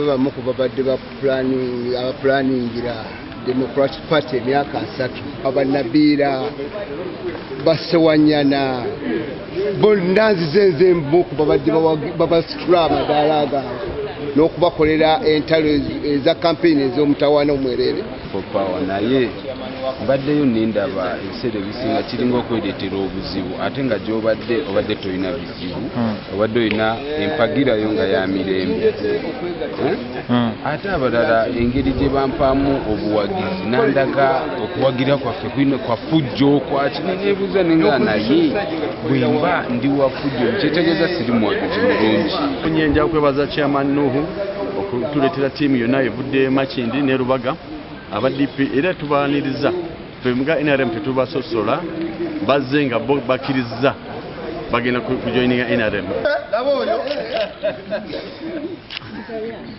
Bamu ku babadde planningira Democratic Party emyaka 3 abanabiira basewanyana bonna nzize mu ku babadde babasitula amadaala gaabwe n'okubakolera entalo eza kampeyini ez'omutawaana omwerere power naye mbaddeyo nindaba ebiseera ebisinga kiringa okwereetera obuzibu ate nga gy'obadde tolina bizibu obadde olina empagirayo nga ya mirembe ate abalala engeri gye bampaamu obuwagizi nandaga okuwagira kwaffe kwa fujjo kwa kineneebuuza nenga naye bwemba ndi wa fujjo kyetegeeza siri muwagizi mulungi. Nyenja kwebaza chairman Nuhu okutuleetera ttiimu yonna evudde Makindi ne Rubaga aba DP era tubaaniriza twemga NRM tetubasosola bazze nga bo bakkiriza bagenda kujoininga NRM.